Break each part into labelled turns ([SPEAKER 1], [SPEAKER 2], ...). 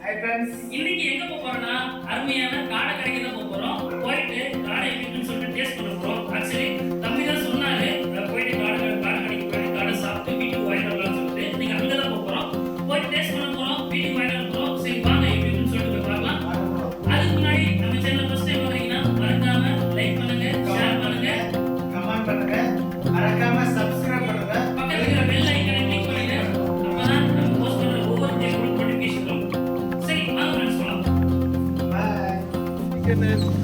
[SPEAKER 1] இன்னைக்கு எங்க போறோம்னா அருமையான காடை கடைக்கு தான் போறோம். போயிட்டு காடை எப்படின்னு சொல்லிட்டு டேஸ்ட் பண்ண போறோம். ஆக்சுவலி தம்பி தான் சொன்னாரு போயிட்டு காடை கடைக்கு போயிட்டு காடை சாப்பிட்டு வீட்டுக்கு வாங்கிட்டு வரலாம்னு சொல்லிட்டு நீங்க அங்க தான் போறோம். போய் டேஸ்ட் பண்ண போறோம், வீட்டுக்கு வாங்கிட்டு வர போறோம். சரி வாங்க எப்படின்னு சொல்லிட்டு போய் பார்க்கலாம். அதுக்கு முன்னாடி நம்ம சேனல் ஃபர்ஸ்ட் டைம் வரீங்கன்னா மறக்காம லைக் பண்ணுங்க, ஷேர் பண்ணுங்க,
[SPEAKER 2] கமெண்ட் பண்ணுங்க, மறக்காம சப்ஸ்கிரைப் பண்ணுங்க,
[SPEAKER 1] பக்கத்துல இருக்கிற பெல் ஐகானை கிளிக் பண்ணுங்க. அப்பதான் நம்ம போஸ்ட் பண்ற ஒவ்வொரு வீடியோவும் நோட்டிஃபிகேஷன் வரும். சரி வாங்க ஃப்ரெண்ட்ஸ் போலாம்.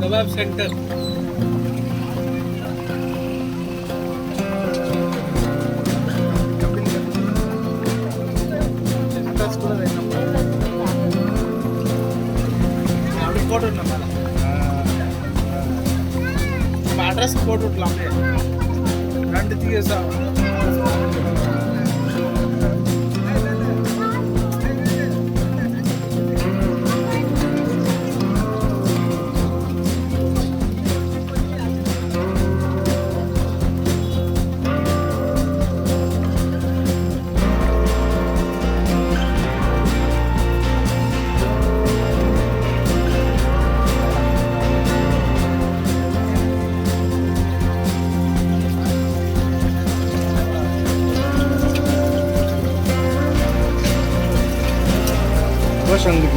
[SPEAKER 3] kabab center. அட்ரஸ் போட்டு விடலாம். ரெண்டு திகேசா संगीत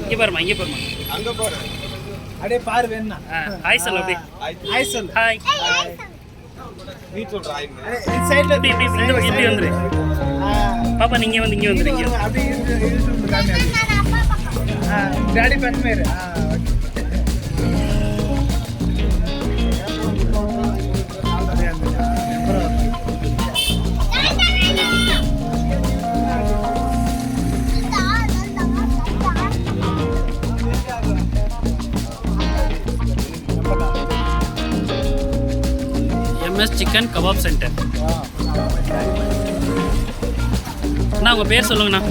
[SPEAKER 1] இங்க பாருமா, இங்க பாருமா,
[SPEAKER 2] அங்க போற அப்படியே பாரு வேணா.
[SPEAKER 1] ஹாய் சொல்லு, அப்படியே
[SPEAKER 2] ஹாய் சொல்லு.
[SPEAKER 1] ஹாய்
[SPEAKER 2] நீ சொல்ற ஹாய். இந்த சைடுல
[SPEAKER 1] இப்படி இப்படி வந்துரு பாப்பா. நீங்க வந்து இங்க வந்துருங்க.
[SPEAKER 2] அப்படியே இருந்து காமி அப்படியே. டாடி பண்ணேரு.
[SPEAKER 1] MS chicken kebab centre. அண்ணா உங்கள் பேர் சொல்லுங்கண்ணா.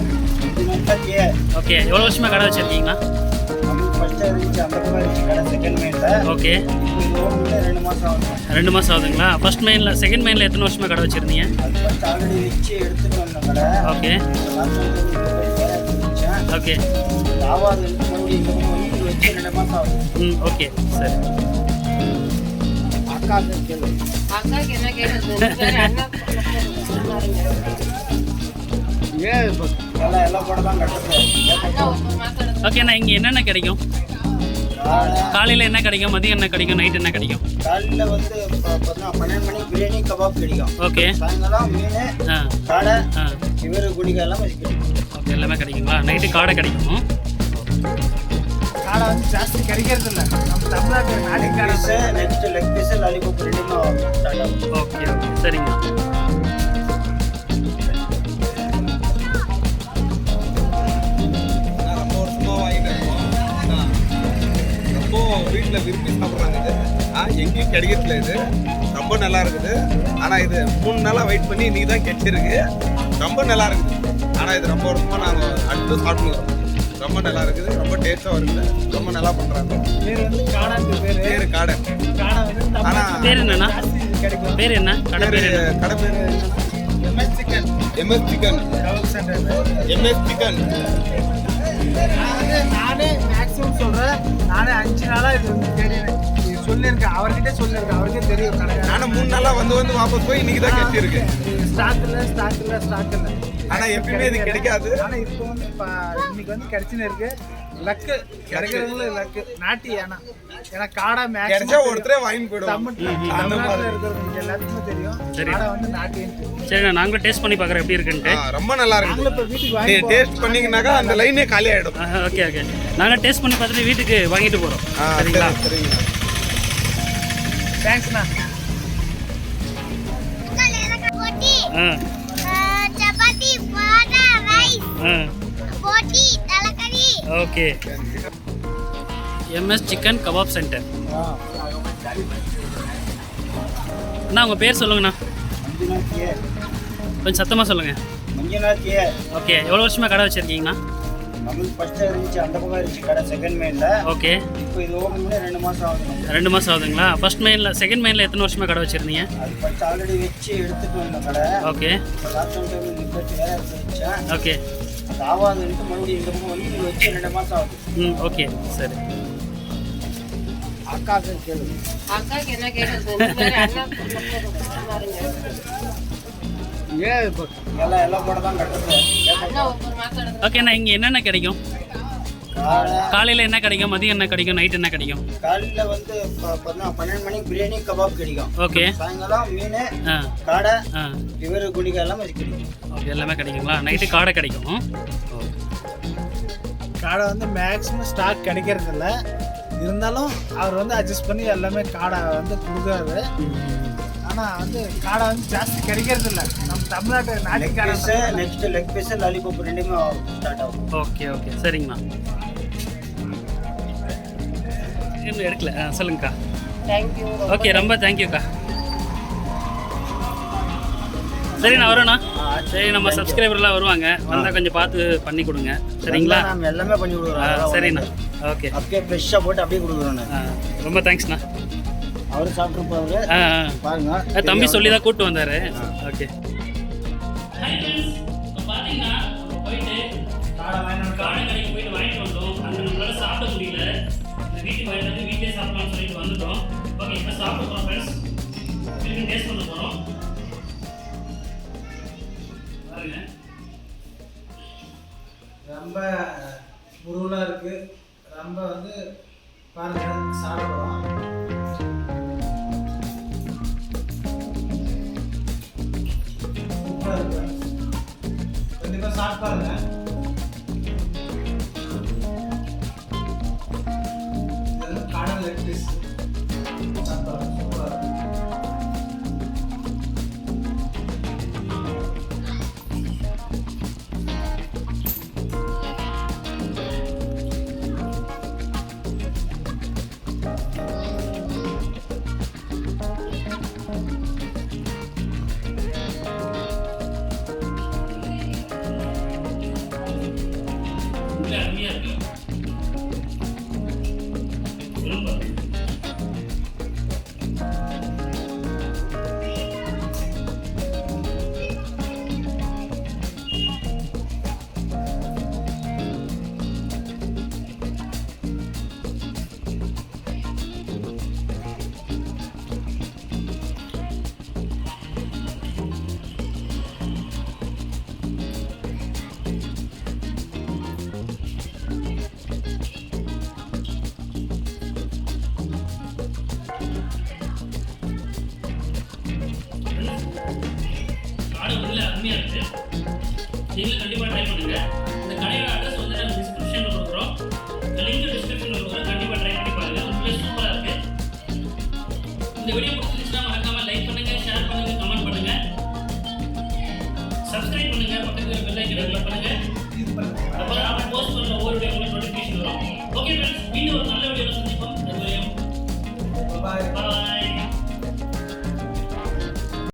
[SPEAKER 1] ஓகே, எவ்வளோ வருஷமாக கடை வச்சுருக்கீங்கண்ணா? ஓகே, 2 மாதம் ஆகுதுங்களா? ஃபர்ஸ்ட் மெயினில் செகண்ட் மெயினில் எத்தனை வருஷமாக கடை வச்சுருந்தீங்க? ஓகே ஓகே ஓகே சரி. ஓகேண்ணா, இங்கே என்னென்ன கிடைக்கும்? காலையில் என்ன கிடைக்கும், மதியம் என்ன கிடைக்கும், நைட் என்ன கிடைக்கும்?
[SPEAKER 4] காலையில் வந்து 12 மணிக்கு பிரியாணி கபாப் கிடைக்கும்.
[SPEAKER 1] ஓகே,
[SPEAKER 4] சாயங்காலம் மீன், காடை, இவர் குடிக்க எல்லாமே கிடைக்கும்.
[SPEAKER 1] ஓகே, எல்லாமே கிடைக்குங்களா? நைட்டு காடை கிடைக்கும்.
[SPEAKER 2] காடை வந்து ஜாஸ்தி கிடைக்கிறது இல்லை நம்ம தமிழ்நாட்டில். நாளைக்கு
[SPEAKER 4] piece, next leg piece, lollipop ரெண்டுமே ஸ்டார்ட் ஆகும்.
[SPEAKER 1] ஓகே ஓகே சரிங்க.
[SPEAKER 3] வீட்டில் விரும்பி சாப்பிட்றாங்க இது. எங்கேயும் கிடைக்கிறதுல இது ரொம்ப நல்லா இருக்குது. ஆனால் இது 3 நாளாக வெயிட் பண்ணி இன்னைக்கு தான் கிடைச்சிருக்கு. ரொம்ப நல்லா இருக்குது. ஆனால் இது ரொம்ப வருஷமாக நாங்கள் அடுத்து சாப்பிட்டுக்கிறோம். ரொம்ப நல்லா இருக்குது. ரொம்ப டேஸ்ட்டாக இருக்குது. ரொம்ப நல்லா பண்ணுறாங்க.
[SPEAKER 2] பேர் வந்து காடான்னு
[SPEAKER 3] பேர் காடை.
[SPEAKER 2] காடை வந்து
[SPEAKER 3] ஆனால்
[SPEAKER 1] பேர் என்னன்னா
[SPEAKER 2] கிடைக்கும்.
[SPEAKER 1] பேர் என்ன கடை பேர் என்ன?
[SPEAKER 3] கடை பேர்
[SPEAKER 2] MS chicken kebab centre.
[SPEAKER 3] MS chicken.
[SPEAKER 2] நானே மேக்ஸிமம் சொல்கிறேன். நானே 5 நாளாக இது வந்து தேடினேன். சொல்லியிருக்கேன், அவர்கிட்ட சொல்லியிருக்கேன். அவருக்கே தெரியும் கடை.
[SPEAKER 3] நானும் 3 நாளாக வந்து வாபஸ் போய் இன்னைக்கு தான் கிடைச்சிருக்கு.
[SPEAKER 2] ஸ்டாக் இல்லை.
[SPEAKER 3] ஆனால் எப்பயுமே இது கிடைக்காது.
[SPEAKER 2] ஆனால் இப்போ வந்து இன்னைக்கு வந்து கிடைச்சுன்னு இருக்கு. லக்கு கிடைக்கிறவங்களும் லக்கு. நாட்டி ஏன்னா காடை
[SPEAKER 3] கிடைச்சா ஒருத்தரே வாங்கி போயிடுவோம்.
[SPEAKER 2] தமிழ்நாட்டில் இருக்கிறவங்களுக்கு எல்லாத்துக்குமே தெரியும். காடை வந்து நாட்டின்னு.
[SPEAKER 1] சரி, நாங்களும் டேஸ்ட் பண்ணி பார்க்குறேன் எப்படி இருக்குன்ட்டு.
[SPEAKER 3] ரொம்ப நல்லா இருக்கு.
[SPEAKER 2] நாங்களும் இப்போ வீட்டுக்கு வாங்கி
[SPEAKER 3] டேஸ்ட் பண்ணீங்கன்னாக்கா அந்த லைனே காலி ஆகிடும்.
[SPEAKER 1] ஓகே நாங்கள் டேஸ்ட் பண்ணி பார்த்துட்டு வீட்டுக்கு வாங்கிட்டு போகிறோம். சரிங்களா?
[SPEAKER 3] சரிங்களா.
[SPEAKER 2] தேங்க்ஸ்ண்ணா.
[SPEAKER 5] சப்பாத்தி பரோட்டா ரைஸ் போட்டி தலக்கறி.
[SPEAKER 1] Okay. MS chicken kebab centre. அண்ணா உங்கள் பேர் சொல்லுங்கண்ணா.
[SPEAKER 4] மஞ்சுநாத்.A.
[SPEAKER 1] கொஞ்சம் சத்தமாக சொல்லுங்கள்.
[SPEAKER 4] மஞ்சுநாத்.A.
[SPEAKER 1] ஓகே. எவ்வளோ வருஷமாக கடை வச்சுருக்கீங்கண்ணா?
[SPEAKER 4] நம்மளுக்கு ஃபர்ஸ்ட் இருந்துச்சு, அந்த பக்கம் இருந்துச்சு கடை செகண்ட் மெயின்ல.
[SPEAKER 1] ஓகே.
[SPEAKER 4] இப்போ இது ஓப்பன் பண்ணி 2 மாதம் ஆகுது.
[SPEAKER 1] 2 மாதம் ஆகுதுங்களா? ஃபர்ஸ்ட் மெயினில் செகண்ட் மெயினில் எத்தனை வருஷமாக கடை வச்சுருந்தீங்க?
[SPEAKER 4] அது ஃபர்ஸ்ட் ஆல்ரெடி வச்சு எடுத்துட்டு வந்த கடை.
[SPEAKER 1] ஓகே.
[SPEAKER 4] லாக்டவுன் டைமில் நிப்பாட்டி வேற வச்சேன்.
[SPEAKER 1] ஓகே.
[SPEAKER 4] அது ஆகாதுன்ட்டு மறுபடியும் இந்த பக்கம் வந்து இது வச்சு 2 மாதம் ஆகுது.
[SPEAKER 1] ஓகே சரி.
[SPEAKER 4] அக்காவுக்கு கேளு.
[SPEAKER 6] அக்காக்கு என்ன கேட்குறது?
[SPEAKER 2] ஏன் இப்போ
[SPEAKER 4] எல்லாம் போட தான் கட்டுறது.
[SPEAKER 6] அண்ணா ஒவ்வொரு மாதம் எடுத்து
[SPEAKER 1] ஓகேண்ணா, இங்கே என்னென்ன கிடைக்கும்? காலையில் என்ன கிடைக்கும், மதியம் என்ன கிடைக்கும், நைட் என்ன கிடைக்கும்?
[SPEAKER 4] காலையில் வந்து 12 மணிக்கு பிரியாணி கபாப் கிடைக்கும்.
[SPEAKER 1] ஓகே.
[SPEAKER 4] சாயங்காலம் மீன்
[SPEAKER 1] ஆ
[SPEAKER 4] காடை
[SPEAKER 1] ஆ
[SPEAKER 4] இவர் குடிக்க எல்லாமே கிடைக்கும்.
[SPEAKER 1] ஓகே, எல்லாமே கிடைக்குங்களா? நைட்டு காடை கிடைக்கும்.
[SPEAKER 2] காடை வந்து மேக்ஸிமம் ஸ்டாக் கிடைக்கிறது இல்லை. இருந்தாலும் அவர் வந்து அட்ஜஸ்ட் பண்ணி எல்லாமே காடை வந்து கொடுக்குறாரு. ஆனால் வந்து காடை வந்து ஜாஸ்தி கிடைக்கிறது இல்லை. நம்ம தமிழ்நாட்டு நாட்டு காடை.
[SPEAKER 4] நெக்ஸ்ட் லெக் பீஸ் லாலிபாப் ரெண்டுமே ஸ்டார்ட் ஆகும்.
[SPEAKER 1] ஓகே சரிங்கண்ணா. இன்னும் எடுக்கல. சொல்லுங்கக்கா.
[SPEAKER 6] தேங்க்யூ.
[SPEAKER 1] ஓகே, ரொம்ப தேங்க்யூக்கா. சரி, நான் வரோண்ணா. சரி, நம்ம சப்ஸ்கிரைபர்லாம் வருவாங்க. வந்தால் கொஞ்சம் பார்த்து பண்ணி கொடுங்க. சரிங்களா?
[SPEAKER 4] நம்ம எல்லாமே பண்ணி கொடுக்குறோம்.
[SPEAKER 1] சரிண்ணா. ஓகே.
[SPEAKER 4] அப்படியே ஃப்ரெஷ்ஷாக போட்டு அப்படியே கொடுக்குறோம்.
[SPEAKER 1] ரொம்ப தேங்க்ஸ்ண்ணா.
[SPEAKER 4] அவரு சாப்பிட்ருப்பாரு. பாருங்க,
[SPEAKER 1] தம்பி சொல்லி தான் கூப்பிட்டு வந்தார். ஓகே. காடை கடைக்கு போயிட்டு வாங்கிட்டு வந்தோம். அங்கே நம்மளால சாப்பிட முடியல. வீட்டுக்கு வாங்கிட்டு வந்து வீட்டிலே சாப்பிடலாம்னு சொல்லிட்டு வந்துட்டோம். ஓகே, இப்போ சாப்பிட போகிறோம் ஃப்ரெண்ட்ஸ். திரும்பி டேஸ்ட் பண்ண போகிறோம். பாருங்க,
[SPEAKER 2] ரொம்ப முருகலாக இருக்கு. ரொம்ப வந்து பாருங்க சாப்பிடுறோம். சூப்பராக இருக்கு. கண்டிப்பாக சாப்பிட்டு பாருங்க. இதெல்லாம் காடை லெக் பீஸ். சாப்பிடுறோம். சூப்பராக இருக்கு.
[SPEAKER 1] அருமையாக இருக்கு. ரொம்ப காடை உள்ள அருமையாக இருக்குது. நீங்களும் கண்டிப்பாக ட்ரை பண்ணுங்கள். இந்த கடையோட அட்ரஸ் வந்து நாங்கள் டிஸ்கிரிப்ஷனில் கொடுக்குறோம். இந்த லிங்க் டிஸ்கிரிப்ஷனில் கொடுக்குறோம். கண்டிப்பாக ட்ரை பண்ணி பாருங்கள். உண்மையிலே சூப்பராக இருக்குது. இந்த வீடியோ பிடிச்சிருந்துச்சுன்னா மறக்காமல் லைக் பண்ணுங்கள், ஷேர் பண்ணுங்கள், கமெண்ட் பண்ணுங்கள், சப்ஸ்கிரைப் பண்ணுங்கள், பக்கத்தில் பெல் ஐக்கனை கிளிக் பண்ணுங்கள். அப்போ தான் நம்ம போஸ்ட் பண்ணுற ஒவ்வொரு வீடியோ உங்களுக்கு நோட்டிஃபிகேஷன் வரும். ஓகே ஃப்ரெண்ட்ஸ், இன்னும் ஒரு நல்ல வீடியோவில் சந்திப்போம். பாய்.